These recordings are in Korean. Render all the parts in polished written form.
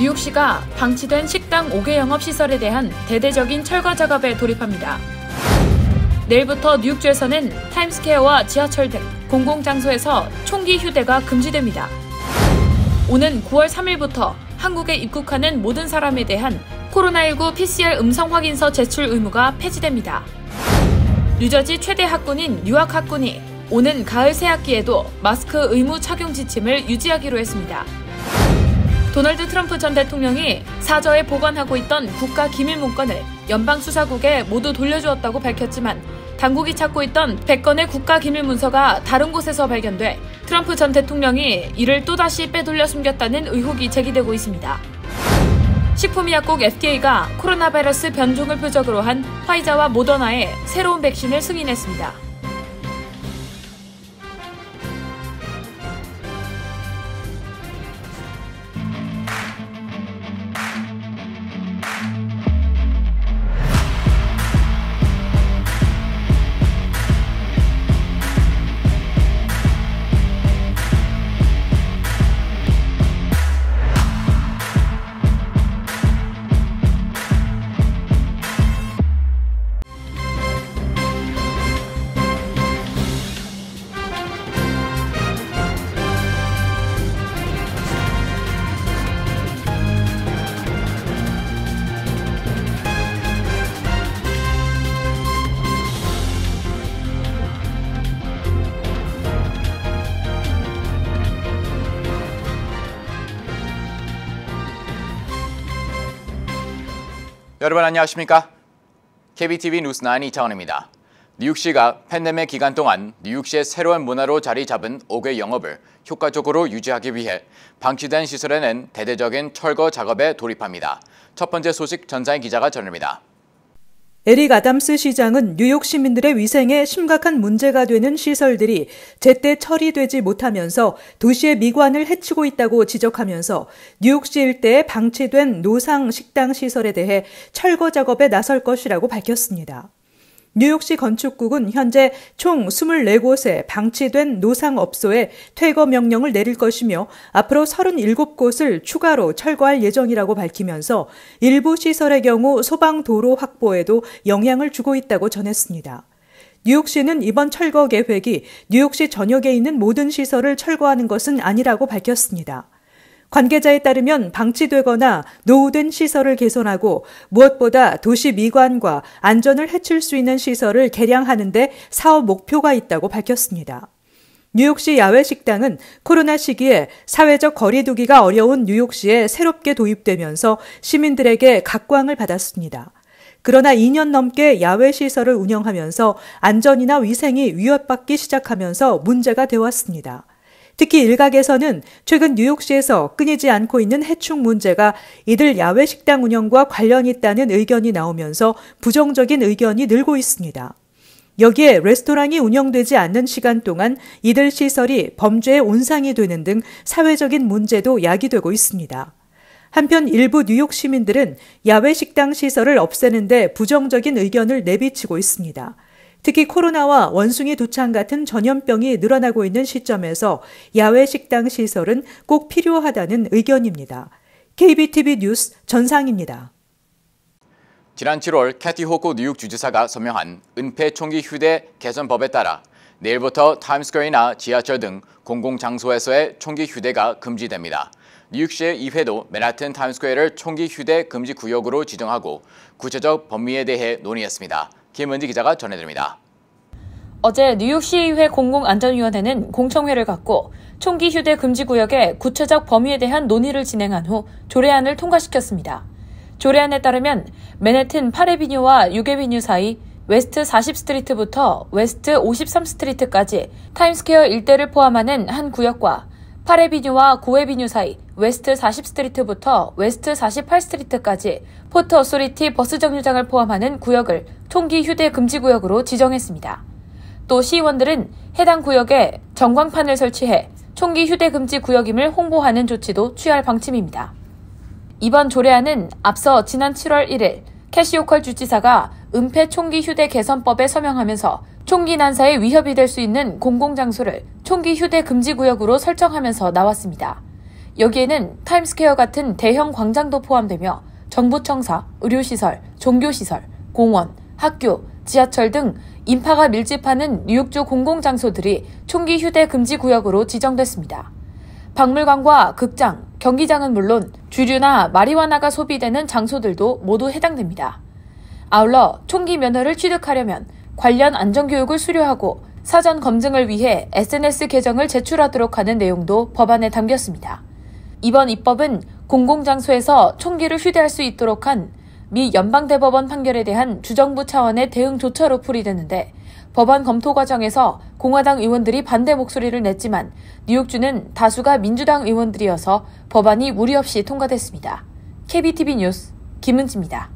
뉴욕시가 방치된 식당 5개 영업시설에 대한 대대적인 철거 작업에 돌입합니다. 내일부터 뉴욕주에서는 타임스퀘어와 지하철 등 공공장소에서 총기 휴대가 금지됩니다. 오는 9월 3일부터 한국에 입국하는 모든 사람에 대한 코로나19 PCR 음성 확인서 제출 의무가 폐지됩니다. 뉴저지 최대 학군인 뉴학 학군이 오는 가을 새학기에도 마스크 의무 착용 지침을 유지하기로 했습니다. 도널드 트럼프 전 대통령이 사저에 보관하고 있던 국가 기밀 문건을 연방수사국에 모두 돌려주었다고 밝혔지만 당국이 찾고 있던 100건의 국가 기밀 문서가 다른 곳에서 발견돼 트럼프 전 대통령이 이를 또다시 빼돌려 숨겼다는 의혹이 제기되고 있습니다. 식품의약국 FDA가 코로나 바이러스 변종을 표적으로 한 화이자와 모더나의 새로운 백신을 승인했습니다. 여러분 안녕하십니까? KBTV 뉴스9 이창원입니다. 뉴욕시가 팬데믹 기간 동안 뉴욕시의 새로운 문화로 자리 잡은 5개 영업을 효과적으로 유지하기 위해 방치된 시설에는 대대적인 철거 작업에 돌입합니다. 첫 번째 소식 전자인 기자가 전합니다. 에릭 아담스 시장은 뉴욕 시민들의 위생에 심각한 문제가 되는 시설들이 제때 처리되지 못하면서 도시의 미관을 해치고 있다고 지적하면서 뉴욕시 일대에 방치된 노상 식당 시설에 대해 철거 작업에 나설 것이라고 밝혔습니다. 뉴욕시 건축국은 현재 총 24곳에 방치된 노상업소에 퇴거 명령을 내릴 것이며 앞으로 37곳을 추가로 철거할 예정이라고 밝히면서 일부 시설의 경우 소방도로 확보에도 영향을 주고 있다고 전했습니다. 뉴욕시는 이번 철거 계획이 뉴욕시 전역에 있는 모든 시설을 철거하는 것은 아니라고 밝혔습니다. 관계자에 따르면 방치되거나 노후된 시설을 개선하고 무엇보다 도시 미관과 안전을 해칠 수 있는 시설을 개량하는 데 사업 목표가 있다고 밝혔습니다. 뉴욕시 야외 식당은 코로나 시기에 사회적 거리 두기가 어려운 뉴욕시에 새롭게 도입되면서 시민들에게 각광을 받았습니다. 그러나 2년 넘게 야외 시설을 운영하면서 안전이나 위생이 위협받기 시작하면서 문제가 되었습니다. 특히 일각에서는 최근 뉴욕시에서 끊이지 않고 있는 해충 문제가 이들 야외 식당 운영과 관련이 있다는 의견이 나오면서 부정적인 의견이 늘고 있습니다. 여기에 레스토랑이 운영되지 않는 시간 동안 이들 시설이 범죄의 온상이 되는 등 사회적인 문제도 야기되고 있습니다. 한편 일부 뉴욕 시민들은 야외 식당 시설을 없애는 데 부정적인 의견을 내비치고 있습니다. 특히 코로나와 원숭이 두창 같은 전염병이 늘어나고 있는 시점에서 야외 식당 시설은 꼭 필요하다는 의견입니다. KBTV 뉴스 전상입니다. 지난 7월 캐티 호코 뉴욕 주지사가 서명한 은폐 총기 휴대 개선법에 따라 내일부터 타임스퀘어나 지하철 등 공공장소에서의 총기 휴대가 금지됩니다. 뉴욕시의 의회도 맨하튼 타임스퀘어를 총기 휴대 금지 구역으로 지정하고 구체적 범위에 대해 논의했습니다. 김은지 기자가 전해드립니다. 어제 뉴욕시의회 공공안전위원회는 공청회를 갖고 총기 휴대 금지 구역의 구체적 범위에 대한 논의를 진행한 후 조례안을 통과시켰습니다. 조례안에 따르면 맨해튼 8에비뉴와 6에비뉴 사이 웨스트 40스트리트부터 웨스트 53스트리트까지 타임스퀘어 일대를 포함하는 한 구역과 8에비뉴와 9에비뉴 사이 웨스트 40스트리트부터 웨스트 48스트리트까지 포트 어소리티 버스 정류장을 포함하는 구역을 총기 휴대 금지 구역으로 지정했습니다. 또 시의원들은 해당 구역에 전광판을 설치해 총기 휴대 금지 구역임을 홍보하는 조치도 취할 방침입니다. 이번 조례안은 앞서 지난 7월 1일 캐시 호컬 주지사가 은폐 총기 휴대 개선법에 서명하면서 총기 난사에 위협이 될 수 있는 공공장소를 총기 휴대 금지 구역으로 설정하면서 나왔습니다. 여기에는 타임스퀘어 같은 대형 광장도 포함되며 정부 청사, 의료시설, 종교시설, 공원, 학교, 지하철 등 인파가 밀집하는 뉴욕주 공공장소들이 총기 휴대 금지 구역으로 지정됐습니다. 박물관과 극장, 경기장은 물론 주류나 마리화나가 소비되는 장소들도 모두 해당됩니다. 아울러 총기 면허를 취득하려면 관련 안전교육을 수료하고 사전 검증을 위해 SNS 계정을 제출하도록 하는 내용도 법안에 담겼습니다. 이번 입법은 공공장소에서 총기를 휴대할 수 있도록 한 미 연방대법원 판결에 대한 주정부 차원의 대응 조처로 풀이되는데 법안 검토 과정에서 공화당 의원들이 반대 목소리를 냈지만 뉴욕주는 다수가 민주당 의원들이어서 법안이 무리 없이 통과됐습니다. KBTV 뉴스 김은지입니다.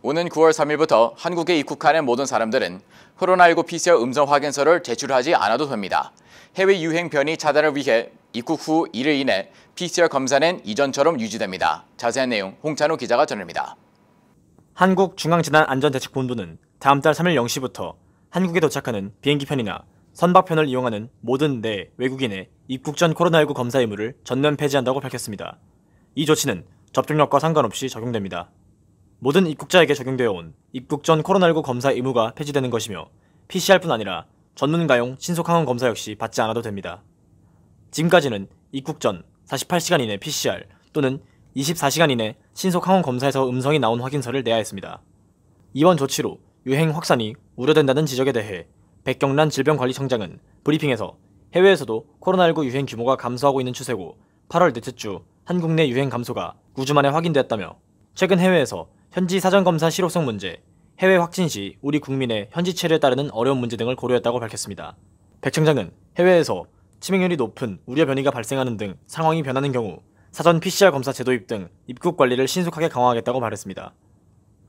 오는 9월 3일부터 한국에 입국하는 모든 사람들은 코로나19 PCR 음성 확인서를 제출하지 않아도 됩니다. 해외 유행 변이 차단을 위해 입국 후 1일 이내 PCR 검사는 이전처럼 유지됩니다. 자세한 내용 홍찬호 기자가 전합니다. 한국중앙재난안전대책본부는 다음 달 3일 0시부터 한국에 도착하는 비행기편이나 선박편을 이용하는 모든 내 외국인의 입국 전 코로나19 검사 의무를 전면 폐지한다고 밝혔습니다. 이 조치는 접종력과 상관없이 적용됩니다. 모든 입국자에게 적용되어 온 입국 전 코로나19 검사 의무가 폐지되는 것이며 PCR뿐 아니라 전문가용 신속항원 검사 역시 받지 않아도 됩니다. 지금까지는 입국 전 48시간 이내 PCR 또는 24시간 이내 신속항원 검사에서 음성이 나온 확인서를 내야 했습니다. 이번 조치로 유행 확산이 우려된다는 지적에 대해 백경란 질병관리청장은 브리핑에서 해외에서도 코로나19 유행 규모가 감소하고 있는 추세고 8월 넷째 주 한국 내 유행 감소가 9주 만에 확인됐다며 최근 해외에서 현지 사전검사 실효성 문제, 해외 확진 시 우리 국민의 현지 체류에 따르는 어려운 문제 등을 고려했다고 밝혔습니다. 백 청장은 해외에서 치명률이 높은 우려 변이가 발생하는 등 상황이 변하는 경우 사전 PCR 검사 재도입 등 입국 관리를 신속하게 강화하겠다고 말했습니다.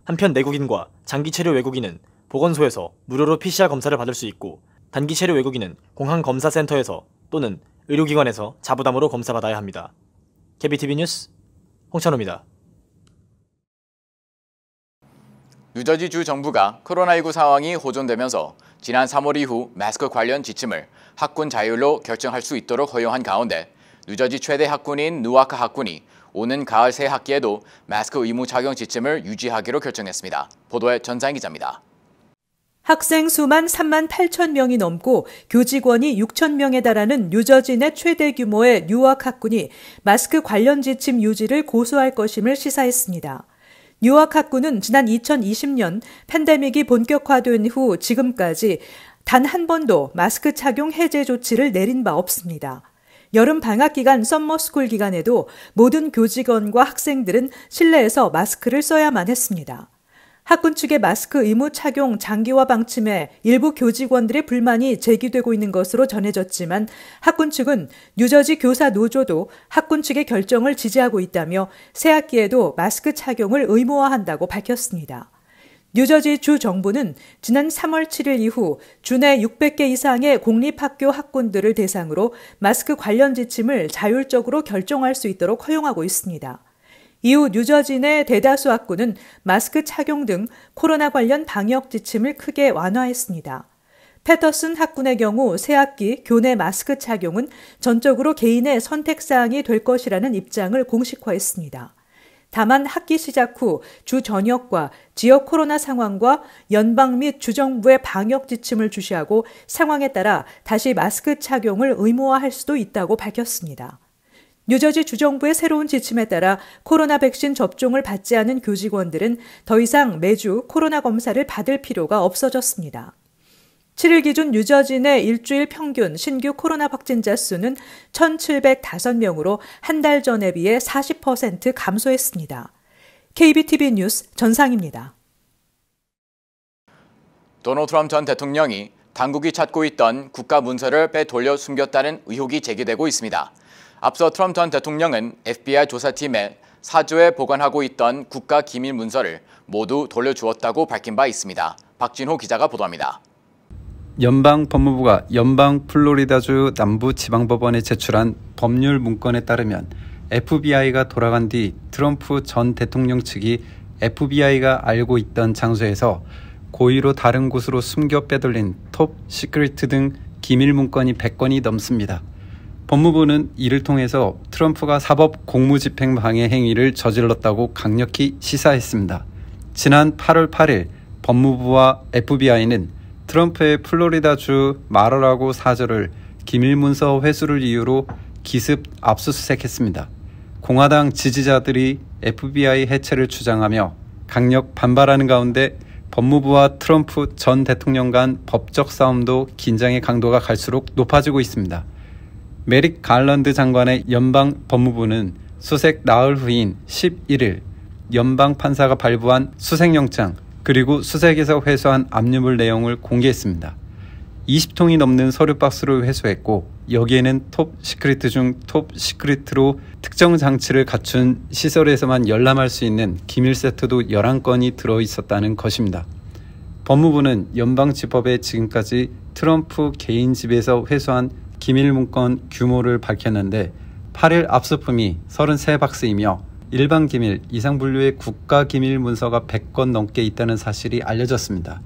한편 내국인과 장기 체류 외국인은 보건소에서 무료로 PCR 검사를 받을 수 있고 단기 체류 외국인은 공항검사센터에서 또는 의료기관에서 자부담으로 검사받아야 합니다. KBTV 뉴스 홍찬호입니다. 뉴저지주 정부가 코로나19 상황이 호전되면서 지난 3월 이후 마스크 관련 지침을 학군 자율로 결정할 수 있도록 허용한 가운데 뉴저지 최대 학군인 누아카 학군이 오는 가을 새 학기에도 마스크 의무 착용 지침을 유지하기로 결정했습니다. 보도에 전상 기자입니다. 학생 수만 3만 8천 명이 넘고 교직원이 6천 명에 달하는 뉴저지 내 최대 규모의 뉴아크 학군이 마스크 관련 지침 유지를 고수할 것임을 시사했습니다. 뉴아크 학군은 지난 2020년 팬데믹이 본격화된 후 지금까지 단 한 번도 마스크 착용 해제 조치를 내린 바 없습니다. 여름 방학 기간 썸머스쿨 기간에도 모든 교직원과 학생들은 실내에서 마스크를 써야만 했습니다. 학군 측의 마스크 의무 착용 장기화 방침에 일부 교직원들의 불만이 제기되고 있는 것으로 전해졌지만 학군 측은 뉴저지 교사 노조도 학군 측의 결정을 지지하고 있다며 새학기에도 마스크 착용을 의무화한다고 밝혔습니다. 뉴저지 주 정부는 지난 3월 7일 이후 주내 600개 이상의 공립학교 학군들을 대상으로 마스크 관련 지침을 자율적으로 결정할 수 있도록 허용하고 있습니다. 이후 뉴저지 내 대다수 학군은 마스크 착용 등 코로나 관련 방역 지침을 크게 완화했습니다. 패터슨 학군의 경우 새학기 교내 마스크 착용은 전적으로 개인의 선택사항이 될 것이라는 입장을 공식화했습니다. 다만 학기 시작 후 주 전역과 지역 코로나 상황과 연방 및 주정부의 방역 지침을 주시하고 상황에 따라 다시 마스크 착용을 의무화할 수도 있다고 밝혔습니다. 뉴저지 주정부의 새로운 지침에 따라 코로나 백신 접종을 받지 않은 교직원들은 더 이상 매주 코로나 검사를 받을 필요가 없어졌습니다. 7일 기준 뉴저지 내 일주일 평균 신규 코로나 확진자 수는 1,705명으로 한 달 전에 비해 40% 감소했습니다. KBTV 뉴스 전상입니다. 도널드 트럼프 전 대통령이 당국이 찾고 있던 국가 문서를 빼돌려 숨겼다는 의혹이 제기되고 있습니다. 앞서 트럼프 전 대통령은 FBI 조사팀에 사조에 보관하고 있던 국가 기밀 문서를 모두 돌려주었다고 밝힌 바 있습니다. 박진호 기자가 보도합니다. 연방 법무부가 연방 플로리다주 남부지방법원에 제출한 법률 문건에 따르면 FBI가 돌아간 뒤 트럼프 전 대통령 측이 FBI가 알고 있던 장소에서 고의로 다른 곳으로 숨겨 빼돌린 톱 시크릿 등 기밀 문건이 100건이 넘습니다. 법무부는 이를 통해서 트럼프가 사법 공무집행 방해 행위를 저질렀다고 강력히 시사했습니다. 지난 8월 8일 법무부와 FBI는 트럼프의 플로리다주 마러라고 사저를 기밀문서 회수를 이유로 기습 압수수색했습니다. 공화당 지지자들이 FBI 해체를 주장하며 강력 반발하는 가운데 법무부와 트럼프 전 대통령 간 법적 싸움도 긴장의 강도가 갈수록 높아지고 있습니다. 메릭 갈런드 장관의 연방 법무부는 수색 나흘 후인 11일 연방 판사가 발부한 수색영장 그리고 수색에서 회수한 압류물 내용을 공개했습니다. 20통이 넘는 서류 박스를 회수했고 여기에는 톱 시크릿 중 톱 시크릿으로 특정 장치를 갖춘 시설에서만 열람할 수 있는 기밀 세트도 11건이 들어있었다는 것입니다. 법무부는 연방지법에 지금까지 트럼프 개인 집에서 회수한 기밀 문건 규모를 밝혔는데 8일 압수품이 33박스이며 일반 기밀, 이상 분류의 국가 기밀 문서가 100건 넘게 있다는 사실이 알려졌습니다.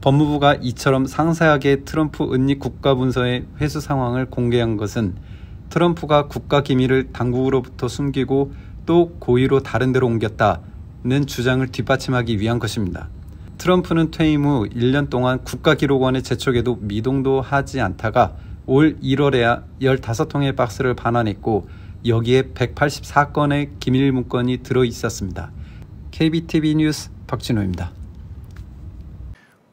법무부가 이처럼 상세하게 트럼프 은닉 국가 문서의 회수 상황을 공개한 것은 트럼프가 국가 기밀을 당국으로부터 숨기고 또 고의로 다른 데로 옮겼다는 주장을 뒷받침하기 위한 것입니다. 트럼프는 퇴임 후 1년 동안 국가기록원에 재촉에도 미동도 하지 않다가 올 1월에야 15통의 박스를 반환했고 여기에 184건의 기밀 문건이 들어있었습니다. KBTV 뉴스 박진호입니다.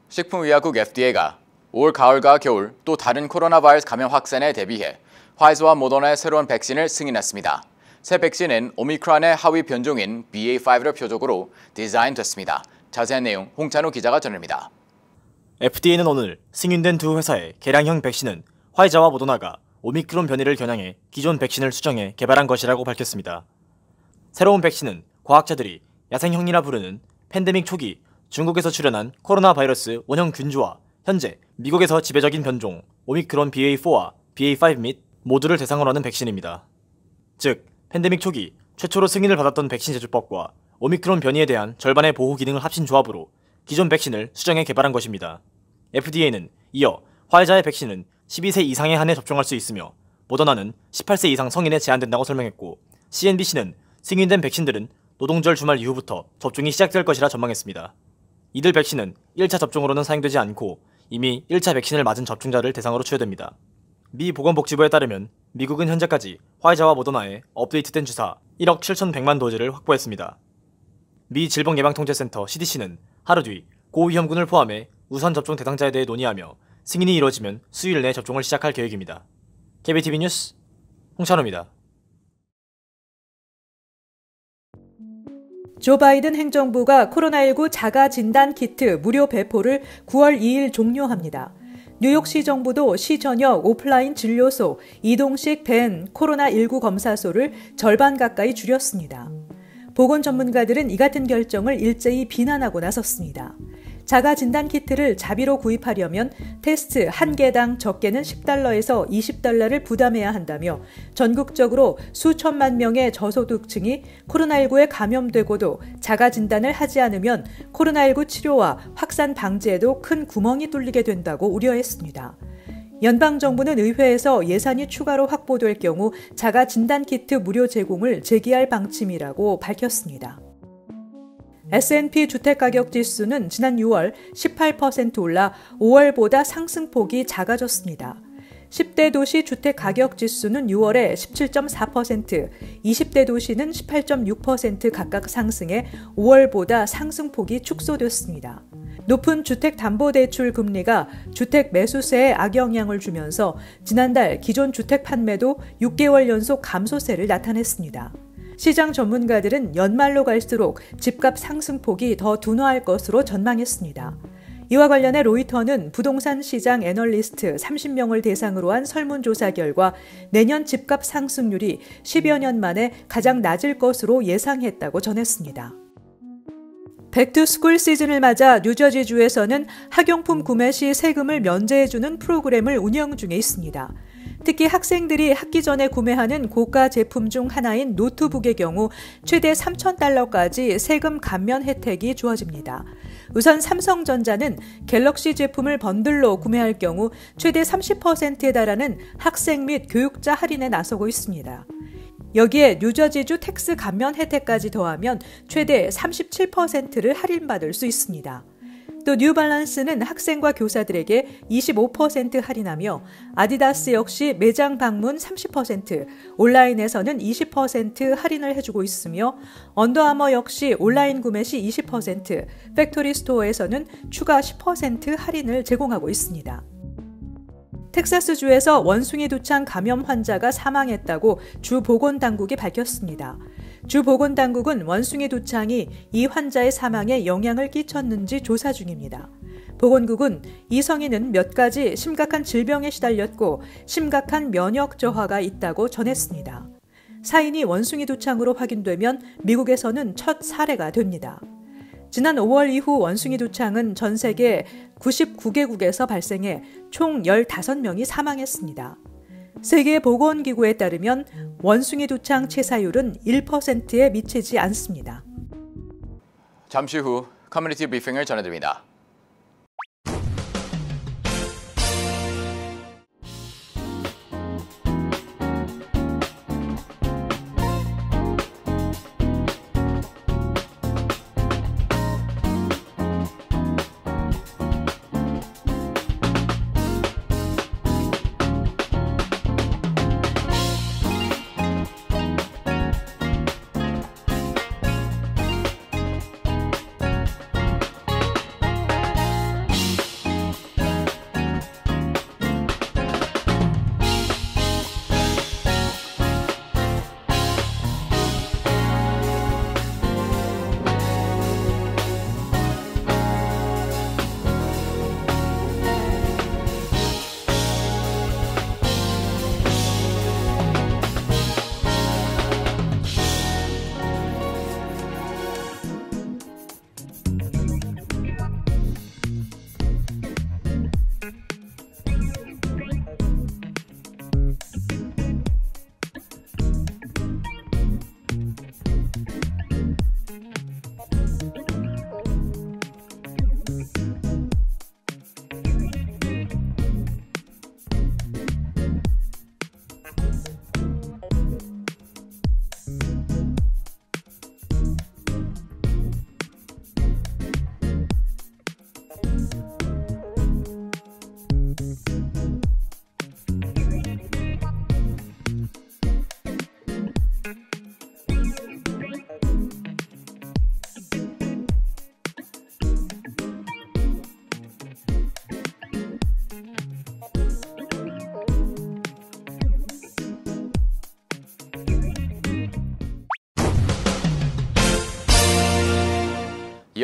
식품의약국 FDA가 올 가을과 겨울 또 다른 코로나 바이러스 감염 확산에 대비해 화이자와 모더나의 새로운 백신을 승인했습니다. 새 백신은 오미크론의 하위 변종인 BA.5를 표적으로 디자인됐습니다. 자세한 내용 홍찬호 기자가 전합니다. FDA는 오늘 승인된 두 회사의 개량형 백신은 화이자와 모더나가 오미크론 변이를 겨냥해 기존 백신을 수정해 개발한 것이라고 밝혔습니다. 새로운 백신은 과학자들이 야생형이라 부르는 팬데믹 초기 중국에서 출현한 코로나 바이러스 원형 균주와 현재 미국에서 지배적인 변종 오미크론 BA.4와 BA.5 및 모두를 대상으로 하는 백신입니다. 즉, 팬데믹 초기 최초로 승인을 받았던 백신 제조법과 오미크론 변이에 대한 절반의 보호 기능을 합친 조합으로 기존 백신을 수정해 개발한 것입니다. FDA는 이어 화이자의 백신은 12세 이상에 한해 접종할 수 있으며 모더나는 18세 이상 성인에 제한된다고 설명했고 CNBC는 승인된 백신들은 노동절 주말 이후부터 접종이 시작될 것이라 전망했습니다. 이들 백신은 1차 접종으로는 사용되지 않고 이미 1차 백신을 맞은 접종자를 대상으로 치료됩니다. 미 보건복지부에 따르면 미국은 현재까지 화이자와 모더나의 업데이트된 주사 1억 7,100만 도즈를 확보했습니다. 미 질병예방통제센터 CDC는 하루 뒤 고위험군을 포함해 우선 접종 대상자에 대해 논의하며 승인이 이뤄지면 수요일 내 접종을 시작할 계획입니다. KBTV 뉴스 홍찬호입니다. 조 바이든 행정부가 코로나19 자가 진단 키트 무료 배포를 9월 2일 종료합니다. 뉴욕시 정부도 시 전역 오프라인 진료소, 이동식 밴 코로나19 검사소를 절반 가까이 줄였습니다. 보건 전문가들은 이 같은 결정을 일제히 비난하고 나섰습니다. 자가 진단 키트를 자비로 구입하려면 테스트 한 개당 적게는 $10에서 $20를 부담해야 한다며 전국적으로 수천만 명의 저소득층이 코로나19에 감염되고도 자가 진단을 하지 않으면 코로나19 치료와 확산 방지에도 큰 구멍이 뚫리게 된다고 우려했습니다. 연방정부는 의회에서 예산이 추가로 확보될 경우 자가 진단 키트 무료 제공을 재개할 방침이라고 밝혔습니다. S&P 주택가격지수는 지난 6월 18% 올라 5월보다 상승폭이 작아졌습니다. 10대 도시 주택가격지수는 6월에 17.4%, 20대 도시는 18.6% 각각 상승해 5월보다 상승폭이 축소됐습니다. 높은 주택담보대출 금리가 주택 매수세에 악영향을 주면서 지난달 기존 주택 판매도 6개월 연속 감소세를 나타냈습니다. 시장 전문가들은 연말로 갈수록 집값 상승폭이 더 둔화할 것으로 전망했습니다. 이와 관련해 로이터는 부동산 시장 애널리스트 30명을 대상으로 한 설문조사 결과 내년 집값 상승률이 10여 년 만에 가장 낮을 것으로 예상했다고 전했습니다. 백투스쿨 시즌을 맞아 뉴저지주에서는 학용품 구매 시 세금을 면제해주는 프로그램을 운영 중에 있습니다. 특히 학생들이 학기 전에 구매하는 고가 제품 중 하나인 노트북의 경우 최대 $3,000까지 세금 감면 혜택이 주어집니다. 우선 삼성전자는 갤럭시 제품을 번들로 구매할 경우 최대 30%에 달하는 학생 및 교육자 할인에 나서고 있습니다. 여기에 뉴저지주 텍스 감면 혜택까지 더하면 최대 37%를 할인받을 수 있습니다. 또 뉴발란스는 학생과 교사들에게 25% 할인하며 아디다스 역시 매장 방문 30%, 온라인에서는 20% 할인을 해주고 있으며 언더아머 역시 온라인 구매 시 20%, 팩토리 스토어에서는 추가 10% 할인을 제공하고 있습니다. 텍사스주에서 원숭이 두창 감염 환자가 사망했다고 주 보건당국이 밝혔습니다. 주 보건당국은 원숭이 두창이 이 환자의 사망에 영향을 끼쳤는지 조사 중입니다. 보건국은 이 성인은 몇 가지 심각한 질병에 시달렸고 심각한 면역 저하가 있다고 전했습니다. 사인이 원숭이 두창으로 확인되면 미국에서는 첫 사례가 됩니다. 지난 5월 이후 원숭이 두창은 전 세계 99개국에서 발생해 총 15명이 사망했습니다. 세계보건기구에 따르면 원숭이 두창 치사율은 1%에 미치지 않습니다. 잠시 후 커뮤니티 브리핑을 전해드립니다.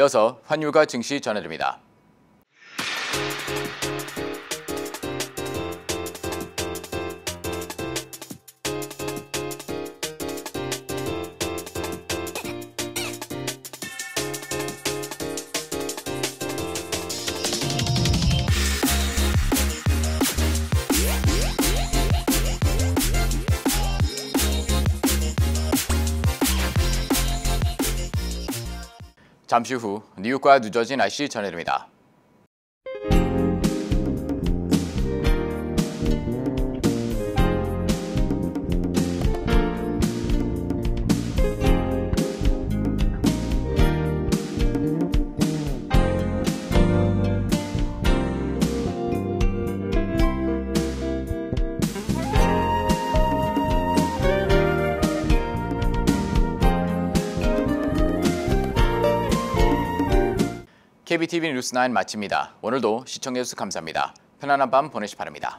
이어서 환율과 증시 전해드립니다. 잠시 후 뉴욕과 뉴저지 날씨 전해드립니다. KBTV 뉴스9 마칩니다. 오늘도 시청해주셔서 감사합니다. 편안한 밤 보내시 바랍니다.